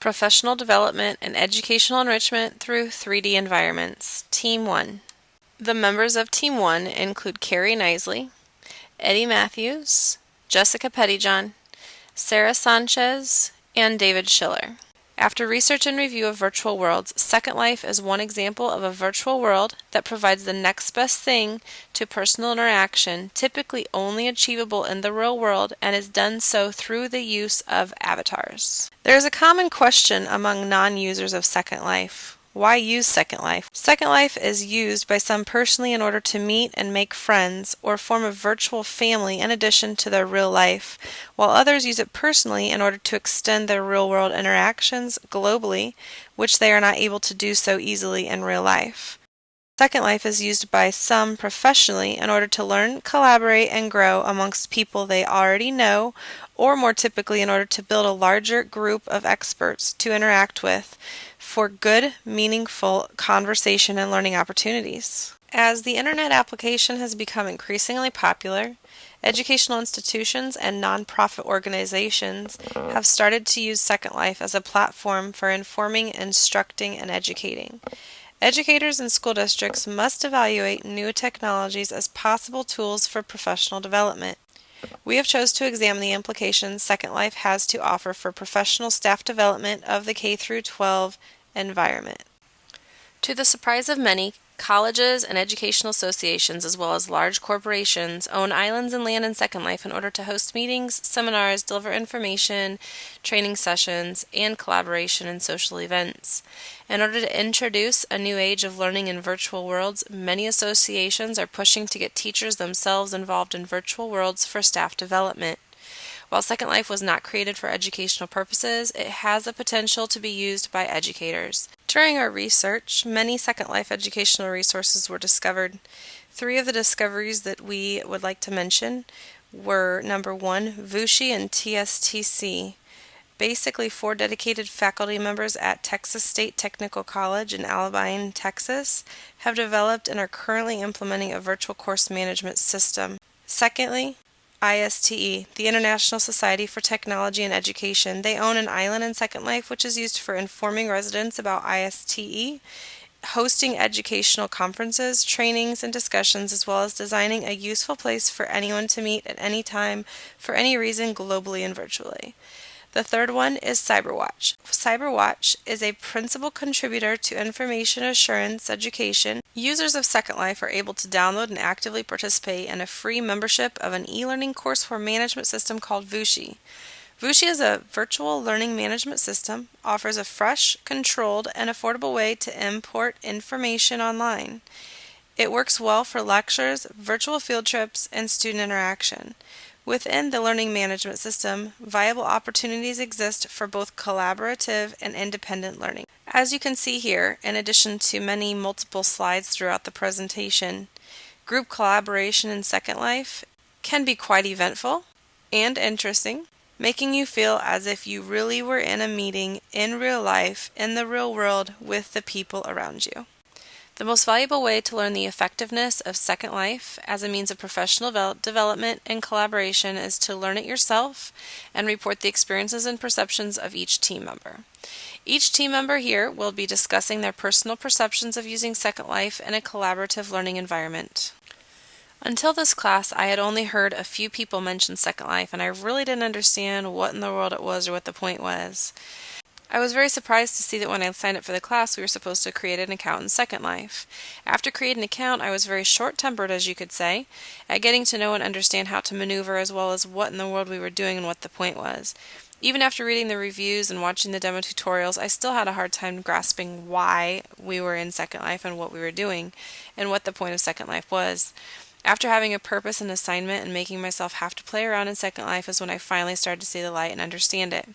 Professional Development and Educational Enrichment through 3D Environments, Team 1. The members of Team 1 include Carrie Knisley, Eddie Matthews, Jessica Pettyjohn, Sarah Sanchez, and David Schiller. After research and review of virtual worlds, Second Life is one example of a virtual world that provides the next best thing to personal interaction, typically only achievable in the real world, and is done so through the use of avatars. There is a common question among non-users of Second Life. Why use Second Life? Second Life is used by some personally in order to meet and make friends or form a virtual family in addition to their real life, while others use it personally in order to extend their real-world interactions globally, which they are not able to do so easily in real life. Second Life is used by some professionally in order to learn, collaborate, and grow amongst people they already know, or more typically in order to build a larger group of experts to interact with for good, meaningful conversation and learning opportunities. As the Internet application has become increasingly popular, educational institutions and nonprofit organizations have started to use Second Life as a platform for informing, instructing, and educating. Educators and school districts must evaluate new technologies as possible tools for professional development. We have chosen to examine the implications Second Life has to offer for professional staff development of the K-12 environment. To the surprise of many, colleges and educational associations as well as large corporations own islands and land in Second Life in order to host meetings, seminars, deliver information, training sessions, and collaboration and social events. In order to introduce a new age of learning in virtual worlds, many associations are pushing to get teachers themselves involved in virtual worlds for staff development. While Second Life was not created for educational purposes, it has the potential to be used by educators. During our research, many Second Life educational resources were discovered. 3 of the discoveries that we would like to mention were, number 1, Vushi and TSTC. Basically, 4 dedicated faculty members at Texas State Technical College in Alabine, Texas, have developed and are currently implementing a virtual course management system. Secondly, ISTE, the International Society for Technology and Education. They own an island in Second Life which is used for informing residents about ISTE, hosting educational conferences, trainings, and discussions, as well as designing a useful place for anyone to meet at any time for any reason globally and virtually. The third one is CyberWatch. CyberWatch is a principal contributor to information assurance education. Users of Second Life are able to download and actively participate in a free membership of an e-learning courseware management system called Vushi. Vushi is a virtual learning management system, offers a fresh, controlled, and affordable way to import information online. It works well for lectures, virtual field trips, and student interaction. Within the learning management system, viable opportunities exist for both collaborative and independent learning. As you can see here, in addition to many multiple slides throughout the presentation, group collaboration in Second Life can be quite eventful and interesting, making you feel as if you really were in a meeting in real life, in the real world, with the people around you. The most valuable way to learn the effectiveness of Second Life as a means of professional development and collaboration is to learn it yourself and report the experiences and perceptions of each team member. Each team member here will be discussing their personal perceptions of using Second Life in a collaborative learning environment. Until this class, I had only heard a few people mention Second Life, and I really didn't understand what in the world it was or what the point was. I was very surprised to see that when I signed up for the class, we were supposed to create an account in Second Life. After creating an account, I was very short-tempered, as you could say, at getting to know and understand how to maneuver as well as what in the world we were doing and what the point was. Even after reading the reviews and watching the demo tutorials, I still had a hard time grasping why we were in Second Life and what we were doing and what the point of Second Life was. After having a purpose and assignment and making myself have to play around in Second Life is when I finally started to see the light and understand it.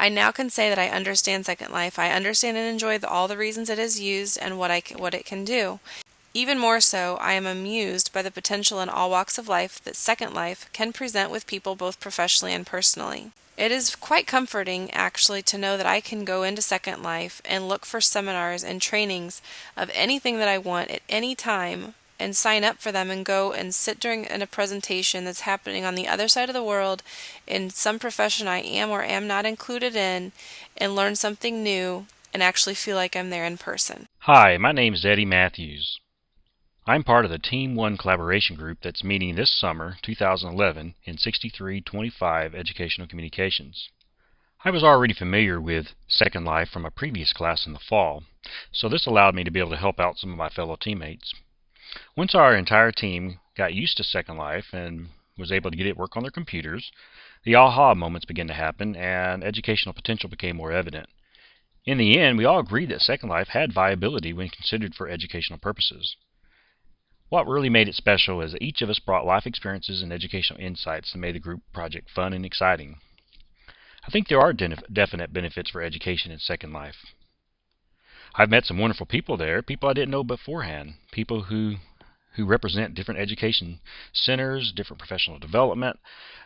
I now can say that I understand Second Life. I understand and enjoy all the reasons it is used and what it can do. Even more so, I am amused by the potential in all walks of life that Second Life can present with people both professionally and personally. It is quite comforting, actually, to know that I can go into Second Life and look for seminars and trainings of anything that I want at any time and sign up for them and go and sit during a presentation that's happening on the other side of the world in some profession I am or am not included in, and learn something new and actually feel like I'm there in person. Hi, my name is Eddie Matthews. I'm part of the Team 1 collaboration group that's meeting this summer, 2011, in 6325 Educational Communications. I was already familiar with Second Life from a previous class in the fall, so this allowed me to be able to help out some of my fellow teammates. Once our entire team got used to Second Life and was able to get it work on their computers, the aha moments began to happen and educational potential became more evident. In the end, we all agreed that Second Life had viability when considered for educational purposes. What really made it special is that each of us brought life experiences and educational insights that made the group project fun and exciting. I think there are definite benefits for education in Second Life. I've met some wonderful people there, people I didn't know beforehand, people who represent different education centers, different professional development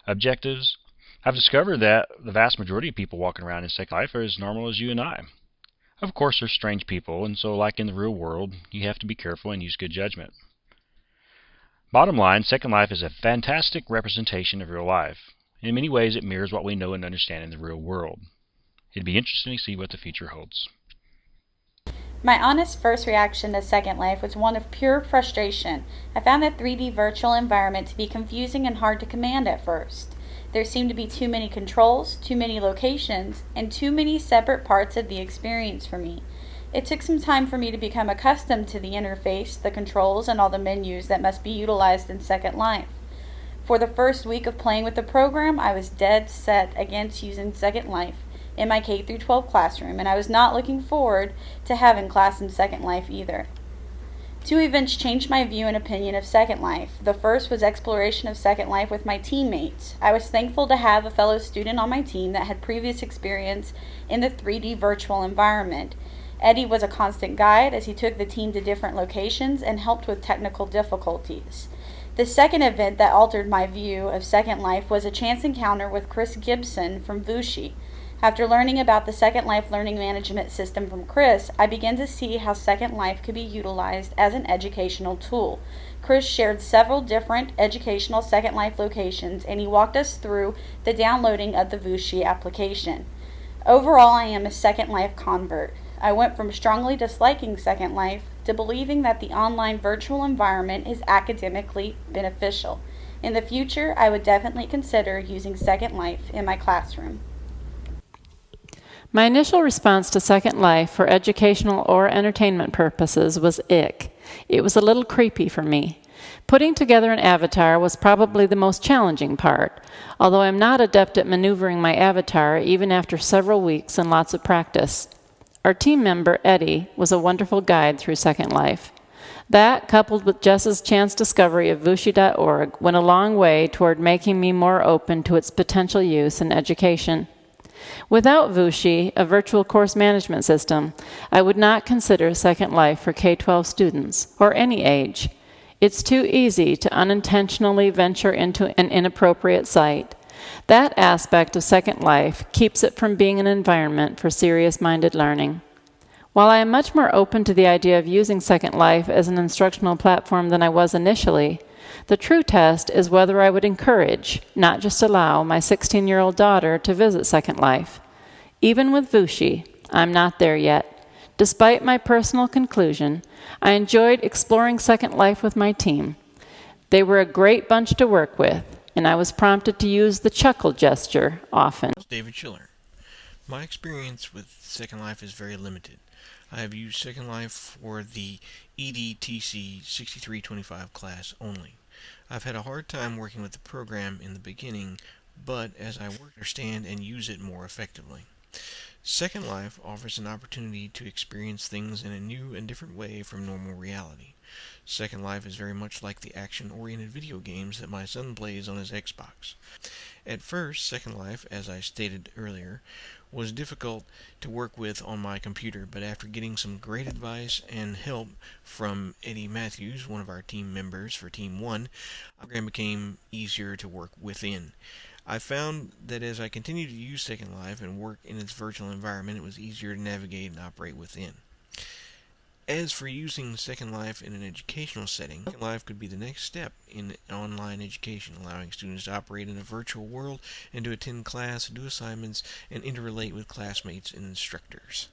objectives. I've discovered that the vast majority of people walking around in Second Life are as normal as you and I. Of course, there's strange people, and so like in the real world, you have to be careful and use good judgment. Bottom line, Second Life is a fantastic representation of real life. In many ways, it mirrors what we know and understand in the real world. It'd be interesting to see what the future holds. My honest first reaction to Second Life was one of pure frustration. I found the 3D virtual environment to be confusing and hard to command at first. There seemed to be too many controls, too many locations, and too many separate parts of the experience for me. It took some time for me to become accustomed to the interface, the controls, and all the menus that must be utilized in Second Life. For the first week of playing with the program, I was dead set against using Second Life in my K-12 classroom, and I was not looking forward to having class in Second Life either. Two events changed my view and opinion of Second Life. The first was exploration of Second Life with my teammates. I was thankful to have a fellow student on my team that had previous experience in the 3D virtual environment. Eddie was a constant guide as he took the team to different locations and helped with technical difficulties. The second event that altered my view of Second Life was a chance encounter with Chris Gibson from Vushi. After learning about the Second Life learning management system from Chris, I began to see how Second Life could be utilized as an educational tool. Chris shared several different educational Second Life locations, and he walked us through the downloading of the Vushi application. Overall, I am a Second Life convert. I went from strongly disliking Second Life to believing that the online virtual environment is academically beneficial. In the future, I would definitely consider using Second Life in my classroom. My initial response to Second Life for educational or entertainment purposes was ick. It was a little creepy for me. Putting together an avatar was probably the most challenging part, although I'm not adept at maneuvering my avatar even after several weeks and lots of practice. Our team member, Eddie, was a wonderful guide through Second Life. That, coupled with Jess's chance discovery of Vushi.org, went a long way toward making me more open to its potential use in education. Without Vushi, a virtual course management system, I would not consider Second Life for K-12 students, or any age. It's too easy to unintentionally venture into an inappropriate site. That aspect of Second Life keeps it from being an environment for serious-minded learning. While I am much more open to the idea of using Second Life as an instructional platform than I was initially, the true test is whether I would encourage, not just allow, my 16-year-old daughter to visit Second Life. Even with Vushi, I'm not there yet. Despite my personal conclusion, I enjoyed exploring Second Life with my team. They were a great bunch to work with, and I was prompted to use the chuckle gesture often. David Schiller. My experience with Second Life is very limited. I have used Second Life for the EDTC6325 class only. I've had a hard time working with the program in the beginning, but as I work to understand and use it more effectively. Second Life offers an opportunity to experience things in a new and different way from normal reality. Second Life is very much like the action-oriented video games that my son plays on his Xbox. At first, Second Life, as I stated earlier, was difficult to work with on my computer, but after getting some great advice and help from Eddie Matthews, one of our team members for Team 1, the program became easier to work within. I found that as I continued to use Second Life and work in its virtual environment, it was easier to navigate and operate within. As for using Second Life in an educational setting, Second Life could be the next step in online education, allowing students to operate in a virtual world and to attend class, do assignments, and interrelate with classmates and instructors.